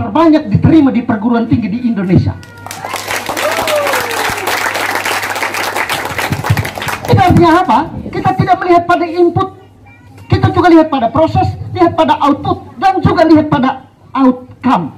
terbanyak diterima di perguruan tinggi di Indonesia. Itu artinya apa? Kita tidak melihat pada input, kita juga lihat pada proses, lihat pada output, dan juga lihat pada outcome.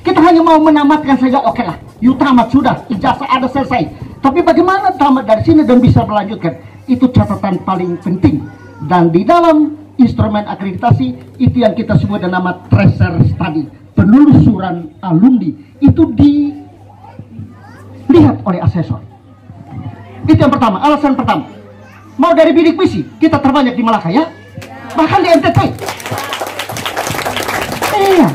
Kita hanya mau menamatkan saja, oke lah, you tamat sudah, ijazah ada, selesai. Tapi bagaimana tamat dari sini dan bisa melanjutkan? Itu catatan paling penting. Dan di dalam instrumen akreditasi, itu yang kita sebut dengan nama tracer study, penelusuran alumni, itu dilihat oleh asesor. Itu yang pertama, alasan pertama. Mau dari bidik misi, kita terbanyak di Malaka ya, bahkan di NTT. Iya.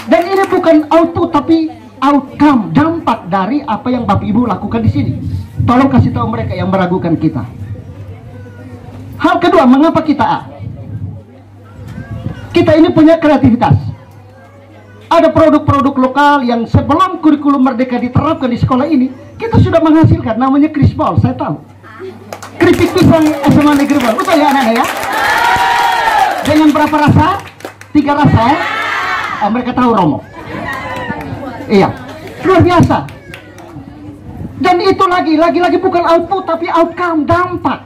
Dan ini bukan output tapi outcome, dampak dari apa yang Bapak Ibu lakukan di sini. Tolong kasih tahu mereka yang meragukan kita. Hal kedua, mengapa kita A? Kita ini punya kreativitas. Ada produk-produk lokal yang sebelum kurikulum Merdeka diterapkan di sekolah ini, kita sudah menghasilkan, namanya Krisbol, saya tahu. Keripik pisang SMA Negeri Bol, betul ya anak-anak ya? Dengan berapa rasa? 3 rasa ya? Oh, mereka tahu Romo. Iya, luar biasa. Dan itu lagi bukan output tapi outcome, dampak.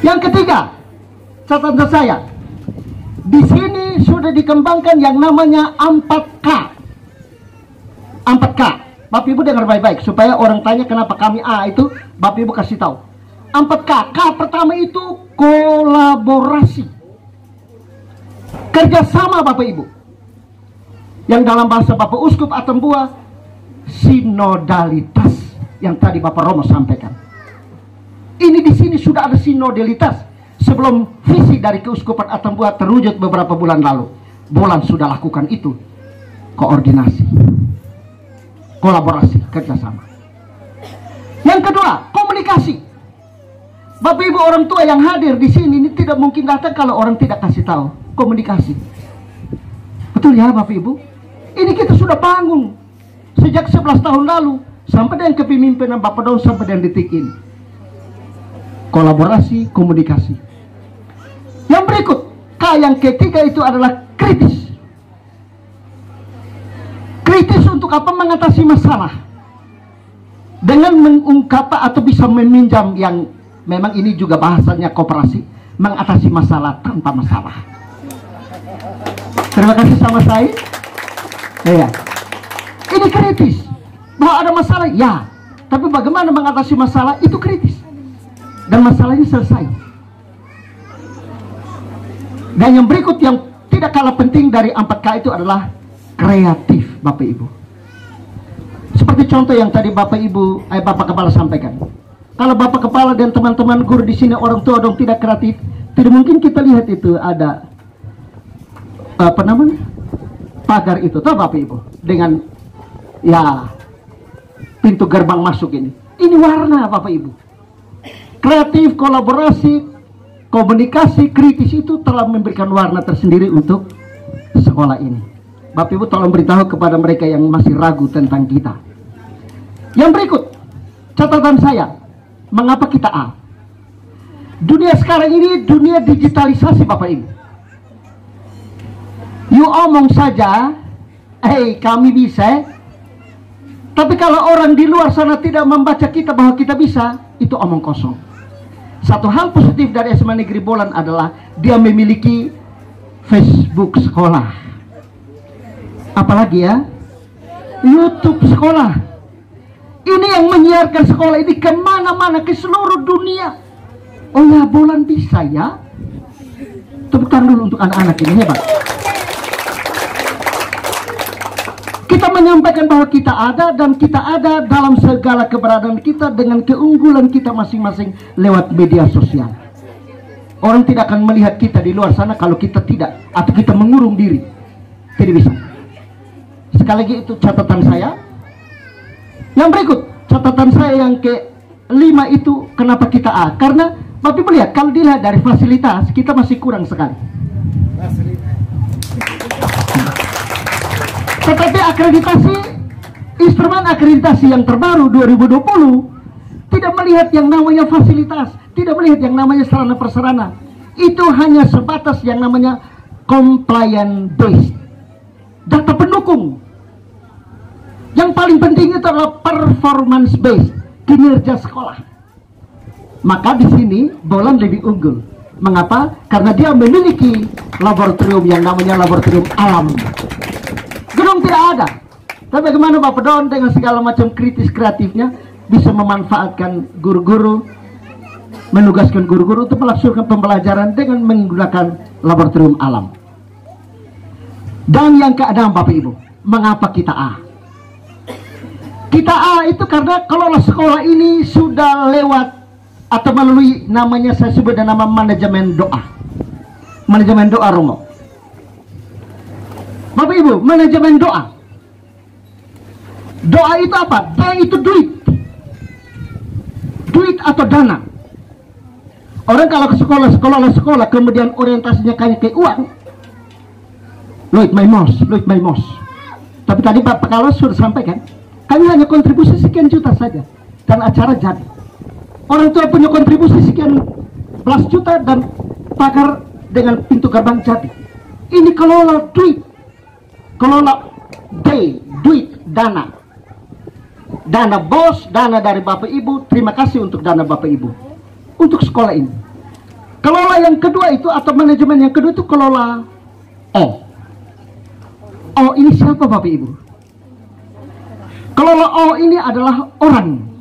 Yang ketiga, catatan saya, di sini sudah dikembangkan yang namanya 4K. 4K. Bapak Ibu dengar baik-baik supaya orang tanya kenapa kami A itu, Bapak Ibu kasih tahu. 4K. K pertama itu kolaborasi. Kerjasama Bapak Ibu. Yang dalam bahasa Bapak Uskup Atambua, sinodalitas yang tadi Bapak Romo sampaikan. Ini di sini sudah ada sinodalitas sebelum visi dari Keuskupan Atambua terwujud beberapa bulan lalu. Bolan sudah lakukan itu, koordinasi, kolaborasi, kerjasama. Yang kedua, komunikasi. Bapak Ibu orang tua yang hadir di sini ini tidak mungkin datang kalau orang tidak kasih tahu. Komunikasi, betul ya Bapak Ibu? Ini kita sudah bangun sejak 11 tahun lalu sampai dengan kepemimpinan Bapak Daun sampai dengan detik ini. Kolaborasi, komunikasi. Yang berikut, K yang ketiga itu adalah kritis. Kritis untuk apa? Mengatasi masalah dengan mengungkap atau bisa meminjam, yang memang ini juga bahasanya koperasi, mengatasi masalah tanpa masalah. Terima kasih sama saya. Ya, ini kritis. Bahwa ada masalah, ya. Tapi bagaimana mengatasi masalah itu kritis. Dan masalahnya selesai. Dan yang berikut yang tidak kalah penting dari 4K itu adalah kreatif, Bapak Ibu. Seperti contoh yang tadi Bapak Ibu, Bapak Kepala sampaikan. Kalau Bapak Kepala dan teman-teman guru di sini orang tua dong tidak kreatif, tidak mungkin kita lihat itu ada apa namanya? Pagar itu, tahu Bapak Ibu, dengan ya pintu gerbang masuk ini. Ini warna Bapak Ibu. Kreatif, kolaborasi, komunikasi, kritis itu telah memberikan warna tersendiri untuk sekolah ini. Bapak Ibu tolong beritahu kepada mereka yang masih ragu tentang kita. Yang berikut, catatan saya, mengapa kita A? Dunia sekarang ini dunia digitalisasi Bapak Ibu. You omong saja, kami bisa. Tapi kalau orang di luar sana tidak membaca kita bahwa kita bisa, itu omong kosong. Satu hal positif dari SMA Negeri Bolan adalah dia memiliki Facebook sekolah. Apalagi ya, YouTube sekolah. Ini yang menyiarkan sekolah ini kemana-mana, ke seluruh dunia. Oh ya, Bolan bisa ya. Tepuk tangan dulu untuk anak-anak ini, hebat. Kita menyampaikan bahwa kita ada, dan kita ada dalam segala keberadaan kita dengan keunggulan kita masing-masing lewat media sosial. Orang tidak akan melihat kita di luar sana kalau kita tidak, atau kita mengurung diri. Tidak bisa. Sekali lagi itu catatan saya. Yang berikut, catatan saya yang ke-5 itu kenapa kita A? Karena Bapak Ibu lihat, kalau dilihat dari fasilitas, kita masih kurang sekali. Tetapi akreditasi, instrumen akreditasi yang terbaru 2020 tidak melihat yang namanya fasilitas, tidak melihat yang namanya sarana prasarana. Itu hanya sebatas yang namanya compliance based, data pendukung. Yang paling penting itu adalah performance based, kinerja sekolah. Maka di sini Bolan lebih unggul. Mengapa? Karena dia memiliki laboratorium yang namanya laboratorium alam. Gedung tidak ada. Tapi bagaimana Bapak Don dengan segala macam kritis kreatifnya bisa memanfaatkan guru-guru, menugaskan guru-guru untuk melaksanakan pembelajaran dengan menggunakan laboratorium alam. Dan yang keenam Bapak Ibu, mengapa kita A? Kita A itu karena kalau sekolah ini sudah lewat atau melalui namanya saya sebut dengan nama manajemen doa. Manajemen doa Romo. Bapak Ibu, manajemen doa. Doa itu apa? Doa itu duit. Duit atau dana. Orang kalau ke sekolah kemudian orientasinya kayak uang. Loit my mos. Tapi tadi Bapak Kalau sudah sampaikan, kami hanya kontribusi sekian juta saja dan acara jadi. Orang tua punya kontribusi sekian belas juta dan pagar dengan pintu gerbang jadi. Ini kelola duit, kelola duit, dana bos, dana dari Bapak Ibu. Terima kasih untuk dana Bapak Ibu untuk sekolah ini. Kelola yang kedua itu atau manajemen yang kedua itu kelola O. O ini siapa Bapak Ibu? Kelola O ini adalah orang.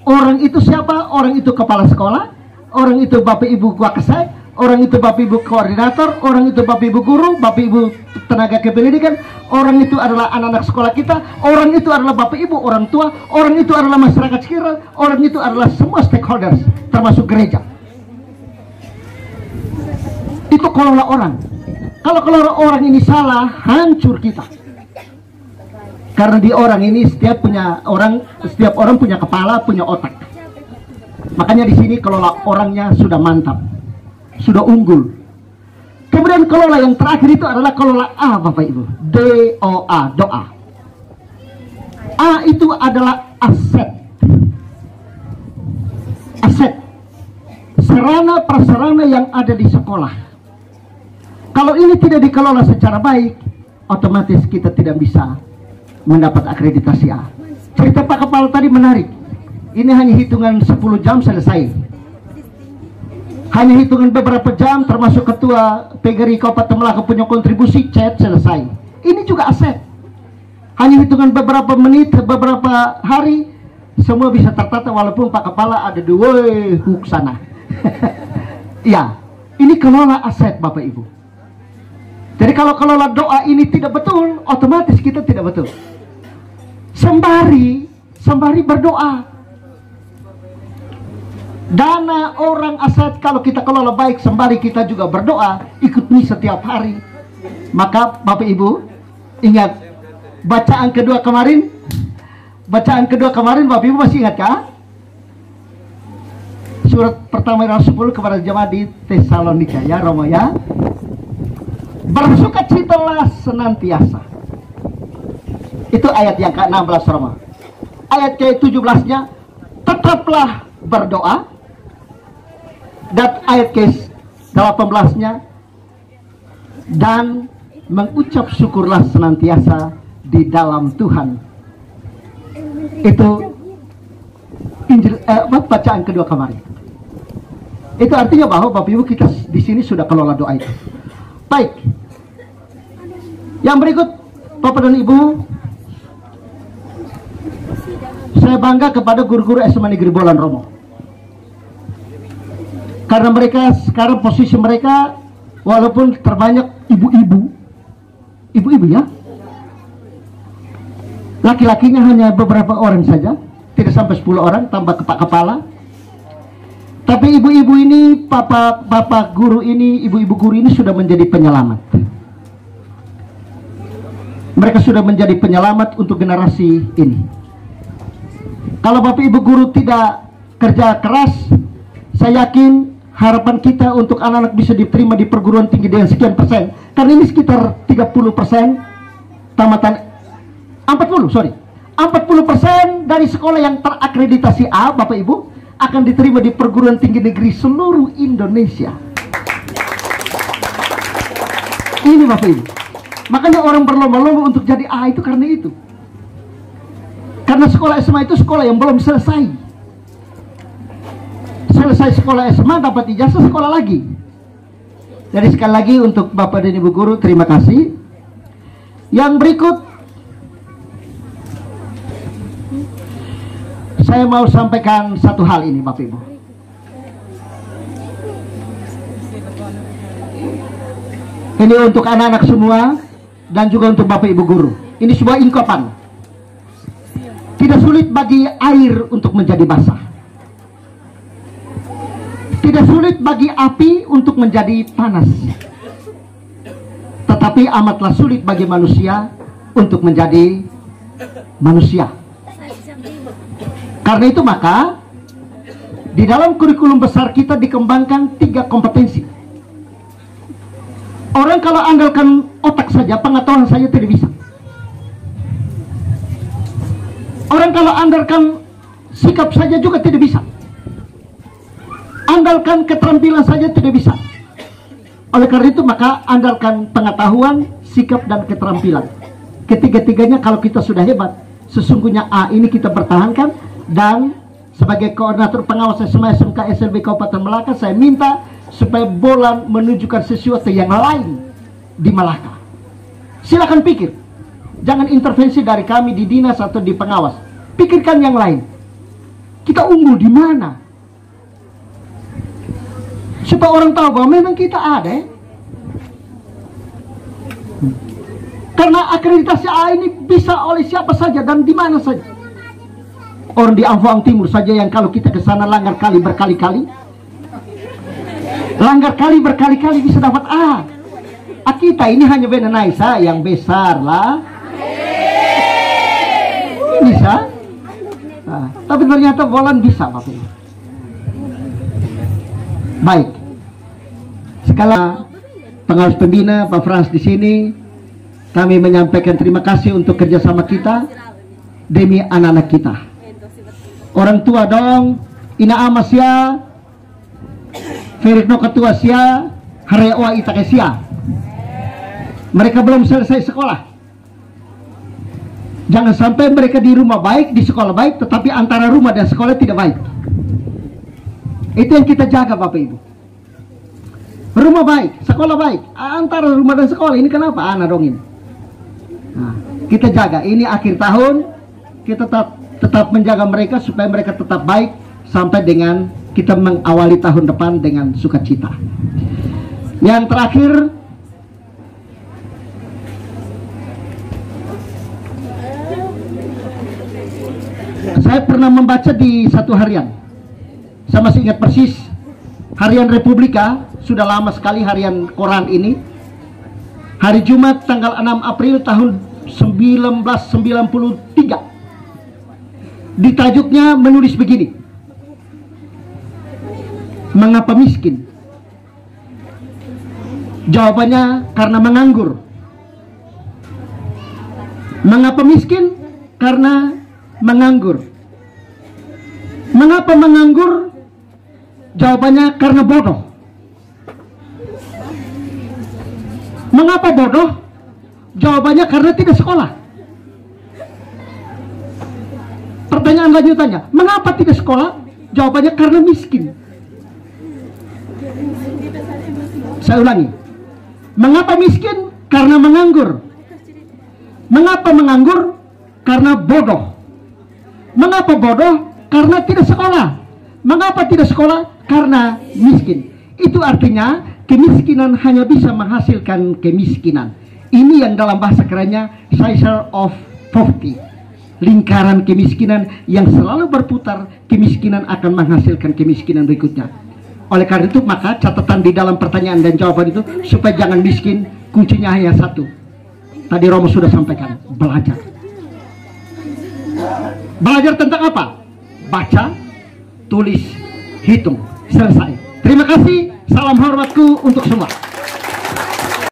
Orang itu siapa? Orang itu kepala sekolah, orang itu Bapak Ibu Wakasai, orang itu Bapak Ibu koordinator, orang itu Bapak Ibu guru, Bapak Ibu tenaga kependidikan, orang itu adalah anak-anak sekolah kita, orang itu adalah Bapak Ibu orang tua, orang itu adalah masyarakat sekitar, orang itu adalah semua stakeholders termasuk gereja. Itu kelola orang. Kalau kelola orang ini salah, hancur kita. Karena di orang ini setiap orang punya kepala, punya otak. Makanya di sini kelola orangnya sudah mantap, sudah unggul. Kemudian kelola yang terakhir itu adalah kelola A Bapak Ibu, DOA, doa. A itu adalah aset, sarana prasarana yang ada di sekolah. Kalau ini tidak dikelola secara baik, otomatis kita tidak bisa mendapat akreditasi A. Cerita Pak Kepala tadi menarik. Ini hanya hitungan 10 jam selesai. Hanya hitungan beberapa jam, termasuk ketua PGRI Kabupaten Melaka punya kontribusi, chat selesai. Ini juga aset. Hanya hitungan beberapa menit, beberapa hari, semua bisa tertata walaupun Pak Kepala ada dua hook sana. Ya, ini kelola aset Bapak Ibu. Jadi kalau kelola doa ini tidak betul, otomatis kita tidak betul. Sembari berdoa. Dana orang aset kalau kita kelola baik, sembari kita juga berdoa, ikut misa setiap hari. Maka Bapak Ibu, ingat bacaan kedua kemarin Bapak Ibu masih ingat kah? Surat pertama Rasul 10 kepada jemaat di Tesalonika ya Romo ya. Bersukacitalah senantiasa. Itu ayat yang ke-16 Romo. Ayat ke-17-nya tetaplah berdoa. Dan ayat ke-18-nya dan mengucap syukurlah senantiasa di dalam Tuhan. Itu Injil bacaan kedua kemarin. Itu artinya bahwa Bapak Ibu kita di sini sudah kelola doa itu. Baik. Yang berikut Bapak dan Ibu, saya bangga kepada guru-guru SMA Negeri Bolan Romo. Karena mereka sekarang posisi mereka walaupun terbanyak ibu-ibu ya, laki-lakinya hanya beberapa orang saja, tidak sampai 10 orang tambah kepala. Tapi ibu-ibu ini, bapak guru ini, ibu-ibu guru ini sudah menjadi penyelamat. Mereka sudah menjadi penyelamat untuk generasi ini. Kalau Bapak Ibu guru tidak kerja keras, saya yakin harapan kita untuk anak-anak bisa diterima di perguruan tinggi dengan sekian persen. Karena ini sekitar 30% tamatan 40% dari sekolah yang terakreditasi A, Bapak Ibu, akan diterima di perguruan tinggi negeri seluruh Indonesia. Ini Bapak Ibu. Makanya orang berlomba-lomba untuk jadi A itu karena itu. Karena sekolah SMA itu sekolah yang belum selesai. Selesai sekolah SMA dapat ijazah sekolah lagi. Jadi sekali lagi untuk Bapak dan Ibu guru terima kasih. Yang berikut saya mau sampaikan satu hal ini Bapak Ibu. Ini untuk anak-anak semua dan juga untuk Bapak Ibu guru. Ini sebuah ungkapan. Tidak sulit bagi air untuk menjadi basah. Tidak sulit bagi api untuk menjadi panas. Tetapi amatlah sulit bagi manusia untuk menjadi manusia. Karena itu maka di dalam kurikulum besar kita dikembangkan 3 kompetensi. Orang kalau andalkan otak saja, pengetahuan saja tidak bisa. Orang kalau andalkan sikap saja juga tidak bisa. Andalkan keterampilan saja tidak bisa. Oleh karena itu maka andalkan pengetahuan, sikap dan keterampilan. Ketiga-tiganya kalau kita sudah hebat, sesungguhnya A ini kita pertahankan. Dan sebagai koordinator pengawas SMA SMK SLB Kabupaten Malaka, saya minta supaya bola menunjukkan sesuatu yang lain di Malaka. Silakan pikir, jangan intervensi dari kami di dinas atau di pengawas. Pikirkan yang lain. Kita unggul di mana? Supaya orang tahu bahwa memang kita ada. Karena akreditasi A ini bisa oleh siapa saja dan di mana saja. Orang di Amfuang Timur saja yang kalau kita ke sana langgar kali berkali-kali. Langgar kali berkali-kali bisa dapat A. Kita ini hanya beda Naisa yang besar lah. Bisa. Nah, tapi ternyata bolan bisa Bapak Ibu. Baik. Sekali pengawas pembina Pak Frans di sini, kami menyampaikan terima kasih untuk kerjasama kita demi anak-anak kita. Orang tua dong, ina amasya, Ferikno ketua sia, Harewa itakesia. Mereka belum selesai sekolah. Jangan sampai mereka di rumah baik, di sekolah baik, tetapi antara rumah dan sekolah tidak baik. Itu yang kita jaga Bapak Ibu. Rumah baik, sekolah baik, antara rumah dan sekolah ini kenapa? Anak dong ini. Nah, kita jaga. Ini akhir tahun, kita tetap menjaga mereka supaya mereka tetap baik sampai dengan kita mengawali tahun depan dengan sukacita. Yang terakhir, saya pernah membaca di satu harian. Saya masih ingat persis harian Republika, sudah lama sekali harian koran ini. Hari Jumat tanggal 6 April tahun 1993. Di tajuknya menulis begini. Mengapa miskin? Jawabannya karena menganggur. Mengapa miskin? Karena menganggur. Mengapa menganggur? Jawabannya karena bodoh. Mengapa bodoh? Jawabannya karena tidak sekolah. Pertanyaan lanjutannya, mengapa tidak sekolah? Jawabannya karena miskin. Saya ulangi. Mengapa miskin? Karena menganggur. Mengapa menganggur? Karena bodoh. Mengapa bodoh? Karena tidak sekolah. Mengapa tidak sekolah? Karena miskin. Itu artinya kemiskinan hanya bisa menghasilkan kemiskinan. Ini yang dalam bahasa kerennya cycle of poverty. Lingkaran kemiskinan yang selalu berputar, kemiskinan akan menghasilkan kemiskinan berikutnya. Oleh karena itu maka catatan di dalam pertanyaan dan jawaban itu supaya jangan miskin, kuncinya hanya satu. Tadi Romo sudah sampaikan, belajar. Belajar tentang apa? Baca, tulis, hitung. Selesai. Terima kasih. Salam hormatku untuk semua.